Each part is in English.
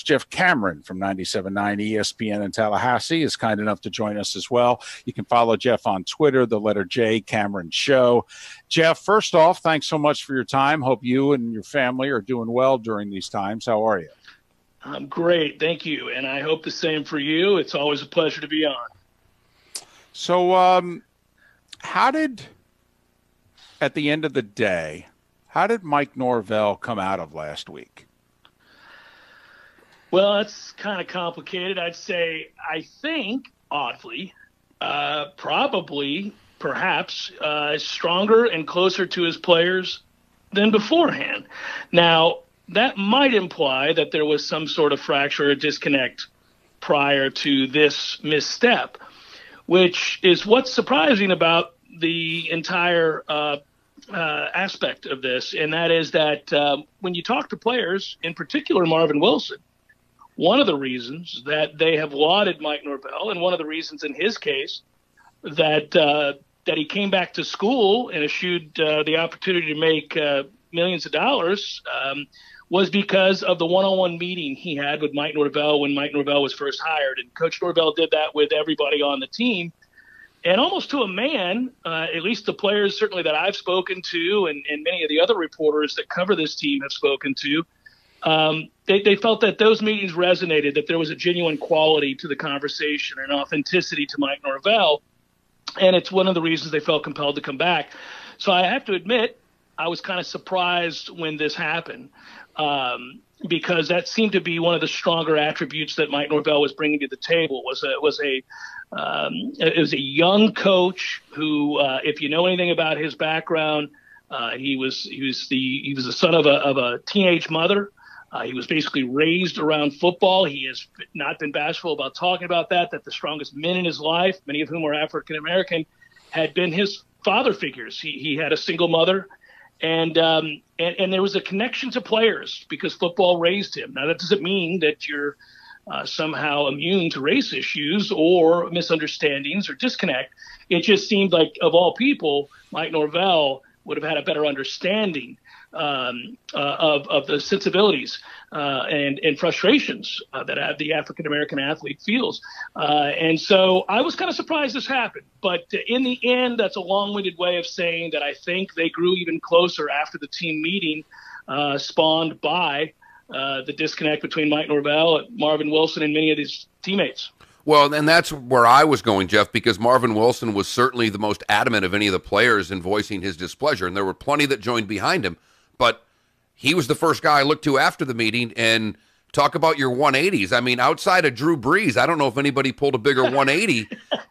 Jeff Cameron from 97.9 ESPN in Tallahassee is kind enough to join us as well. You can follow Jeff on Twitter, the letter J, Cameron Show. Jeff, first off, thanks so much for your time. Hope you and your family are doing well during these times. How are you? I'm great. Thank you. And I hope the same for you. It's always a pleasure to be on. So at the end of the day, how did Mike Norvell come out of last week? Well, that's kind of complicated. I'd say, I think, oddly, probably, perhaps, stronger and closer to his players than beforehand. Now, that might imply that there was some sort of fracture or disconnect prior to this misstep, which is what's surprising about the entire aspect of this, and that is that when you talk to players, in particular Marvin Wilson, one of the reasons that they have lauded Mike Norvell, and one of the reasons in his case that he came back to school and eschewed the opportunity to make millions of dollars, was because of the one-on-one meeting he had with Mike Norvell when Mike Norvell was first hired. And Coach Norvell did that with everybody on the team. And almost to a man, at least the players certainly that I've spoken to and many of the other reporters that cover this team have spoken to, they felt that those meetings resonated, that there was a genuine quality to the conversation and authenticity to Mike Norvell. And it's one of the reasons they felt compelled to come back. So I have to admit, I was kind of surprised when this happened, because that seemed to be one of the stronger attributes that Mike Norvell was bringing to the table. It was a young coach who, if you know anything about his background, he was the son of a teenage mother. He was basically raised around football. He has not been bashful about talking about that the strongest men in his life, many of whom were African American, had been his father figures. He had a single mother, and there was a connection to players because football raised him. Now, that doesn't mean that you're somehow immune to race issues or misunderstandings or disconnect. It just seemed like, of all people, Mike Norvell would have had a better understanding of the sensibilities and frustrations that the African-American athlete feels. And so I was kind of surprised this happened. But in the end, that's a long-winded way of saying that I think they grew even closer after the team meeting spawned by the disconnect between Mike Norvell, Marvin Wilson, and many of his teammates. Well, and that's where I was going, Jeff, because Marvin Wilson was certainly the most adamant of any of the players in voicing his displeasure, and there were plenty that joined behind him. But he was the first guy I looked to after the meeting. And talk about your 180s. I mean, outside of Drew Brees, I don't know if anybody pulled a bigger 180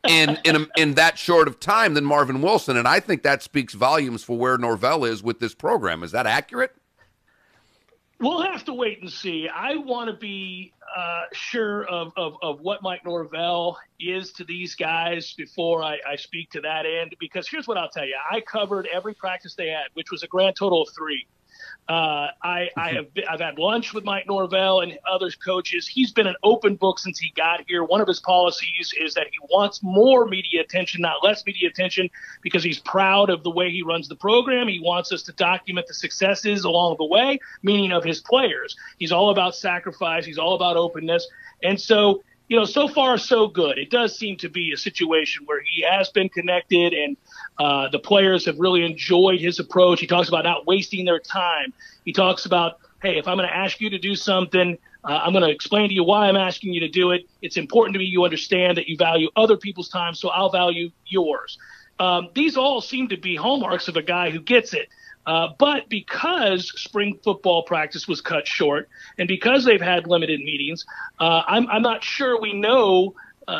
in that short of time than Marvin Wilson. And I think that speaks volumes for where Norvell is with this program. Is that accurate? We'll have to wait and see. I want to be sure of what Mike Norvell is to these guys before I speak to that end, because here's what I'll tell you. I covered every practice they had, which was a grand total of 3. I've had lunch with Mike Norvell and other coaches. He's been an open book since he got here. One of his policies is that he wants more media attention, not less media attention, because he's proud of the way he runs the program. He wants us to document the successes along the way, meaning of his players. He's all about sacrifice. He's all about openness. And so, so far so good. It does seem to be a situation where he has been connected, and the players have really enjoyed his approach. He talks about not wasting their time. He talks about, hey, if I'm going to ask you to do something, I'm going to explain to you why I'm asking you to do it. It's important to me you understand that you value other people's time, so I'll value yours. These all seem to be hallmarks of a guy who gets it. But because spring football practice was cut short and because they've had limited meetings, I'm not sure we know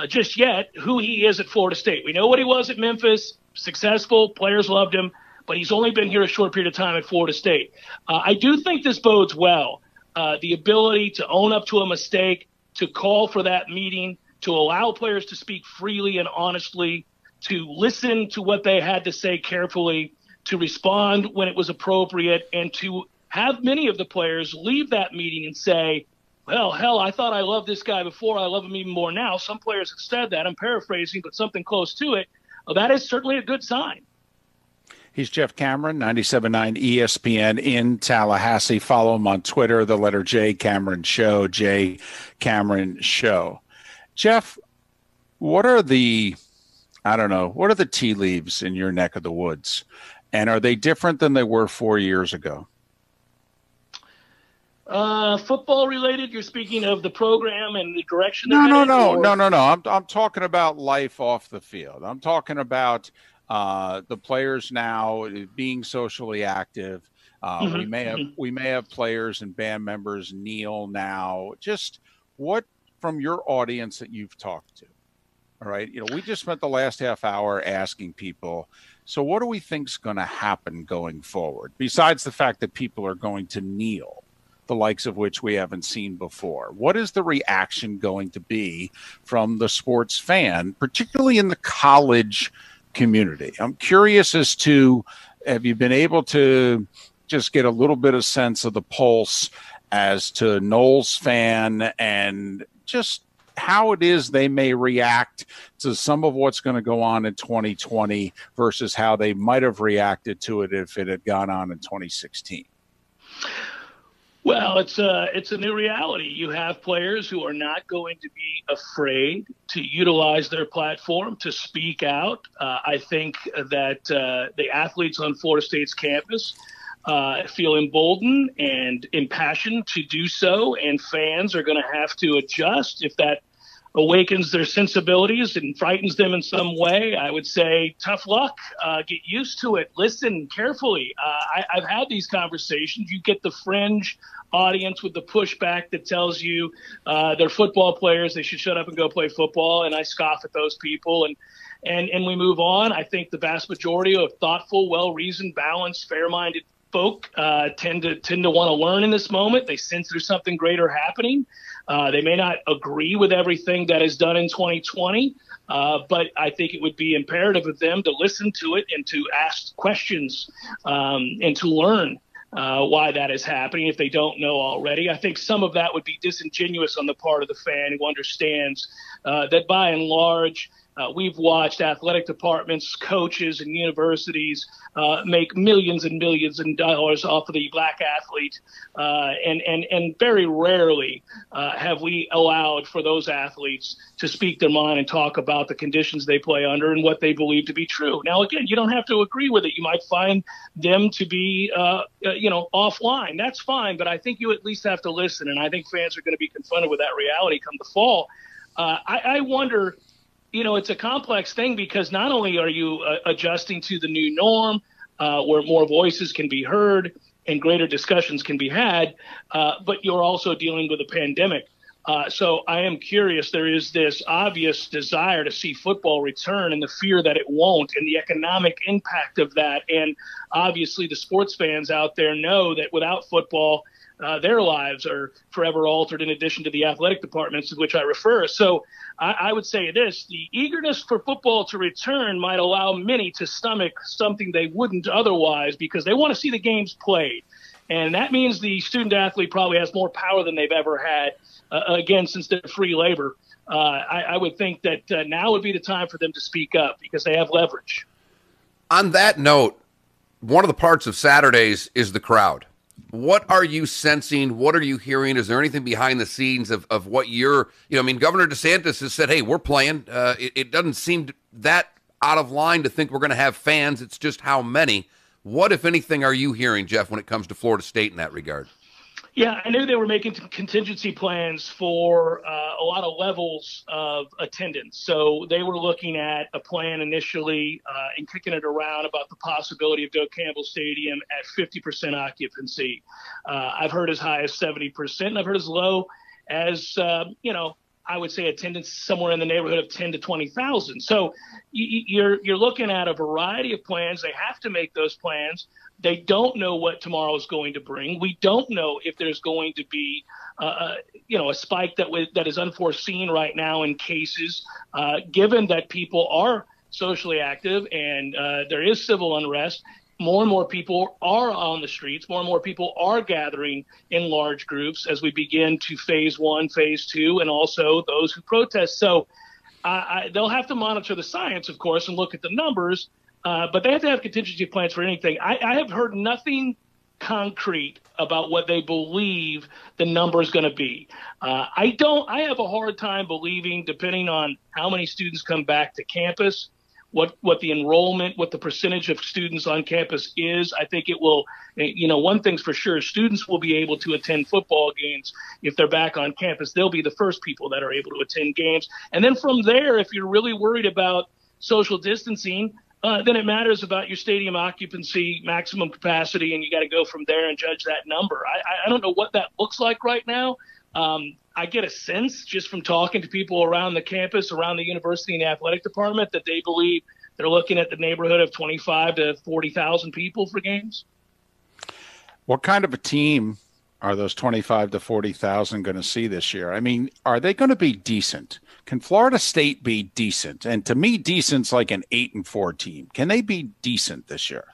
just yet who he is at Florida State. We know what he was at Memphis, successful, players loved him, but he's only been here a short period of time at Florida State. I do think this bodes well, the ability to own up to a mistake, to call for that meeting, to allow players to speak freely and honestly, to listen to what they had to say carefully, to respond when it was appropriate, and to have many of the players leave that meeting and say, well, hell, I thought I loved this guy before. I love him even more now. Some players have said that. I'm paraphrasing, but something close to it. Well, that is certainly a good sign. He's Jeff Cameron, 97.9 ESPN in Tallahassee. Follow him on Twitter, the letter J, Cameron Show, J, Cameron Show. Jeff, what are the tea leaves in your neck of the woods? And are they different than they were 4 years ago? Football related? You're speaking of the program and the direction? No. I'm talking about life off the field. I'm talking about the players now being socially active. We may have players and band members kneel now. Just what from your audience that you've talked to? All right. We just spent the last half hour asking people, so what do we think is going to happen going forward? Besides the fact that people are going to kneel, the likes of which we haven't seen before. What is the reaction going to be from the sports fan, particularly in the college community? I'm curious as to, have you been able to just get a little bit of sense of the pulse as to Noles fan and just how it is they may react to some of what's going to go on in 2020 versus how they might have reacted to it if it had gone on in 2016? Well, it's a new reality. You have players who are not going to be afraid to utilize their platform to speak out. I think that the athletes on Florida State's campus feel emboldened and impassioned to do so, and fans are going to have to adjust. If that awakens their sensibilities and frightens them in some way, I would say tough luck. Get used to it. Listen carefully. I've had these conversations. You get the fringe audience with the pushback that tells you they're football players, they should shut up and go play football, and I scoff at those people, and we move on. I think the vast majority of thoughtful, well-reasoned, balanced, fair-minded folk tend to want to learn in this moment. They sense there's something greater happening. They may not agree with everything that is done in 2020, but I think it would be imperative of them to listen to it and to ask questions and to learn why that is happening if they don't know already. I think some of that would be disingenuous on the part of the fan who understands that by and large, we've watched athletic departments, coaches, and universities make millions and millions of dollars off of the black athlete. And very rarely have we allowed for those athletes to speak their mind and talk about the conditions they play under and what they believe to be true. Now, again, you don't have to agree with it. You might find them to be, offline. That's fine. But I think you at least have to listen. And I think fans are going to be confronted with that reality come the fall. I wonder, it's a complex thing because not only are you adjusting to the new norm where more voices can be heard and greater discussions can be had, but you're also dealing with a pandemic. So I am curious. There is this obvious desire to see football return and the fear that it won't and the economic impact of that. And obviously the sports fans out there know that without football, their lives are forever altered in addition to the athletic departments to which I refer. So I would say this, the eagerness for football to return might allow many to stomach something they wouldn't otherwise because they want to see the games played. And that means the student athlete probably has more power than they've ever had, again, since they're free labor. I would think that now would be the time for them to speak up because they have leverage. On that note, one of the parts of Saturdays is the crowd. What are you sensing? What are you hearing? Is there anything behind the scenes of what you're, Governor DeSantis has said, hey, we're playing. It doesn't seem that out of line to think we're going to have fans. It's just how many. What, if anything, are you hearing, Jeff, when it comes to Florida State in that regard? Yeah, I knew they were making contingency plans for a lot of levels of attendance. So they were looking at a plan initially and kicking it around about the possibility of Doak Campbell Stadium at 50% occupancy. I've heard as high as 70%, and I've heard as low as, I would say attendance somewhere in the neighborhood of 10 to 20,000. So you're looking at a variety of plans. They have to make those plans. They don't know what tomorrow is going to bring. We don't know if there's going to be, a spike that is unforeseen right now in cases, given that people are socially active and there is civil unrest. More and more people are on the streets. More and more people are gathering in large groups as we begin to phase 1, phase 2, and also those who protest. So they'll have to monitor the science, of course, and look at the numbers. But they have to have contingency plans for anything. I have heard nothing concrete about what they believe the number is going to be. I have a hard time believing, depending on how many students come back to campus, what the enrollment, what the percentage of students on campus is. I think it will, one thing's for sure, students will be able to attend football games if they're back on campus. They'll be the first people that are able to attend games. And then from there, if you're really worried about social distancing, then it matters about your stadium occupancy, maximum capacity, and you got to go from there and judge that number. I don't know what that looks like right now. I get a sense just from talking to people around the campus, around the university and the athletic department, that they believe they're looking at the neighborhood of 25 to 40,000 people for games. What kind of a team are those 25 to 40,000 going to see this year? I mean, are they going to be decent? Can Florida State be decent? And to me, decent's like an 8-4 team. Can they be decent this year?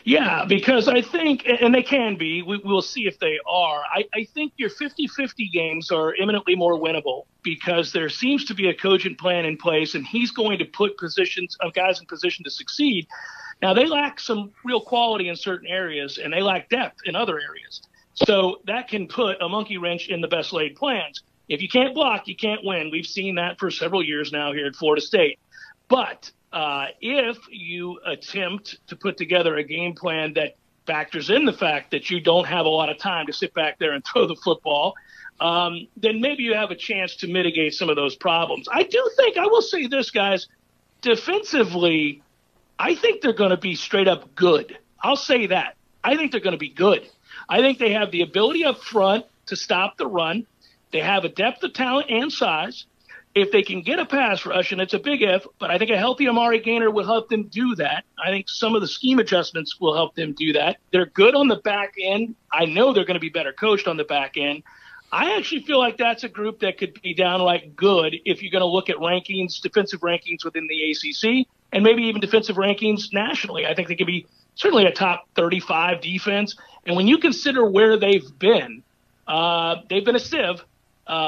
Yeah, because I think, and they can be, we'll see if they are. I think your 50-50 games are eminently more winnable because there seems to be a cogent plan in place, and he's going to put guys in position to succeed. Now, they lack some real quality in certain areas, and they lack depth in other areas. So that can put a monkey wrench in the best laid plans. If you can't block, you can't win. We've seen that for several years now here at Florida State. But if you attempt to put together a game plan that factors in the fact that you don't have a lot of time to sit back there and throw the football, then maybe you have a chance to mitigate some of those problems. I will say this, guys, defensively, I think they're going to be straight up good. I'll say that. I think they're going to be good. I think they have the ability up front to stop the run. They have a depth of talent and size. If they can get a pass rush, and it's a big if, but I think a healthy Amari Gaynor will help them do that. I think some of the scheme adjustments will help them do that. They're good on the back end. I know they're going to be better coached on the back end. I actually feel like that's a group that could be downright good if you're going to look at rankings, defensive rankings within the ACC, and maybe even defensive rankings nationally. I think they could be certainly a top 35 defense. And when you consider where they've been a sieve.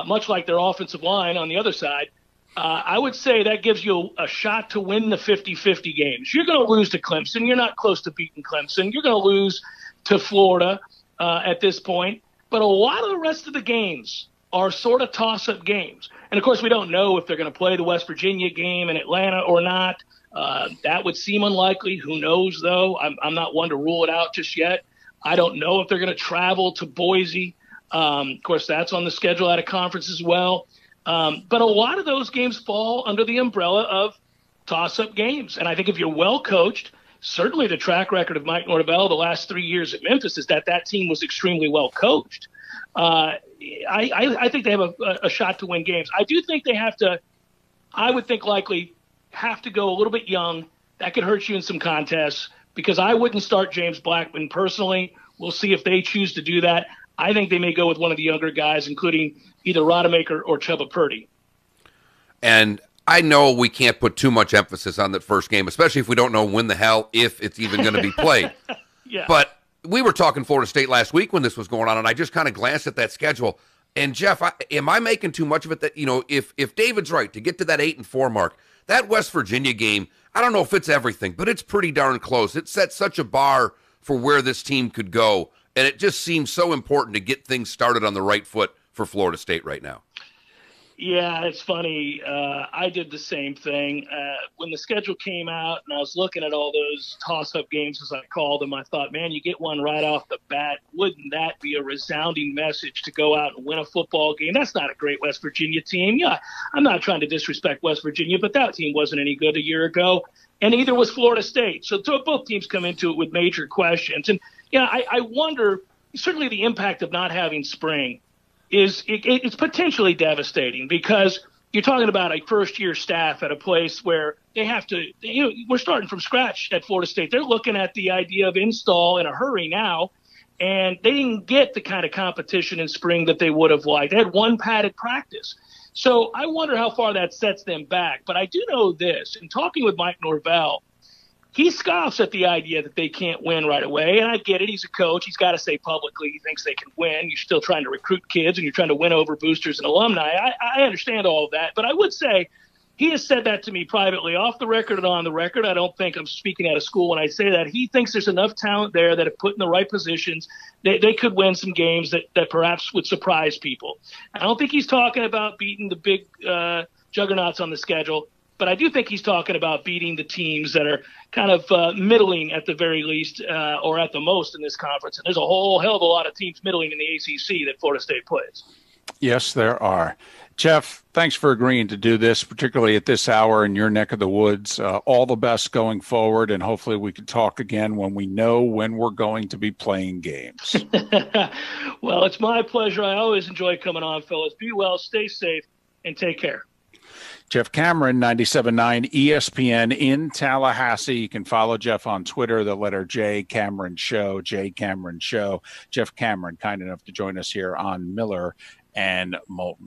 Much like their offensive line on the other side, I would say that gives you a shot to win the 50-50 games. You're going to lose to Clemson. You're not close to beating Clemson. You're going to lose to Florida at this point. But a lot of the rest of the games are sort of toss-up games. And, of course, we don't know if they're going to play the West Virginia game in Atlanta or not. That would seem unlikely. Who knows, though? I'm not one to rule it out just yet. I don't know if they're going to travel to Boise. Of course, that's on the schedule at a conference as well. But a lot of those games fall under the umbrella of toss-up games. And I think if you're well coached, certainly the track record of Mike Norvell the last 3 years at Memphis is that team was extremely well coached. I think they have a shot to win games. I do think they I would think likely have to go a little bit young. That could hurt you in some contests because I wouldn't start James Blackman personally. We'll see if they choose to do that. I think they may go with one of the younger guys, including either Rodemaker or Chubba Purdy. And I know we can't put too much emphasis on that first game, especially if we don't know when the hell, if it's even going to be played. Yeah. But we were talking Florida State last week when this was going on, and I just kind of glanced at that schedule. And, Jeff, am I making too much of it that, if David's right, to get to that 8-4 mark, that West Virginia game, I don't know if it's everything, but it's pretty darn close. It sets such a bar for where this team could go. And it just seems so important to get things started on the right foot for Florida State right now. Yeah, it's funny. I did the same thing. When the schedule came out and I was looking at all those toss-up games, as I called them, I thought, man, you get one right off the bat. Wouldn't that be a resounding message to go out and win a football game? That's not a great West Virginia team. Yeah, I'm not trying to disrespect West Virginia, but that team wasn't any good a year ago, and neither was Florida State. So both teams come into it with major questions. And, I wonder, certainly the impact of not having spring it's potentially devastating because you're talking about a first-year staff at a place where they have to we're starting from scratch at Florida State. They're looking at the idea of install in a hurry now, and they didn't get the kind of competition in spring that they would have liked. They had one padded practice. So I wonder how far that sets them back. But I do know this. In talking with Mike Norvell, he scoffs at the idea that they can't win right away. And I get it. He's a coach. He's got to say publicly he thinks they can win. You're still trying to recruit kids and you're trying to win over boosters and alumni. I understand all of that. But I would say He has said that to me privately, off the record and on the record. I don't think I'm speaking out of school when I say that. He thinks there's enough talent there that if put in the right positions, they could win some games that perhaps would surprise people. I don't think he's talking about beating the big juggernauts on the schedule, but I do think he's talking about beating the teams that are kind of middling at the very least or at the most in this conference. And there's a whole hell of a lot of teams middling in the ACC that Florida State plays. Yes, there are. Jeff, thanks for agreeing to do this, particularly at this hour in your neck of the woods. All the best going forward, and hopefully we can talk again when we know when we're going to be playing games. Well, it's my pleasure. I always enjoy coming on, fellas. Be well, stay safe, and take care. Jeff Cameron, 97.9 ESPN in Tallahassee. You can follow Jeff on Twitter, the letter J, Cameron Show, J Cameron Show. Jeff Cameron, kind enough to join us here on Miller and Moulton.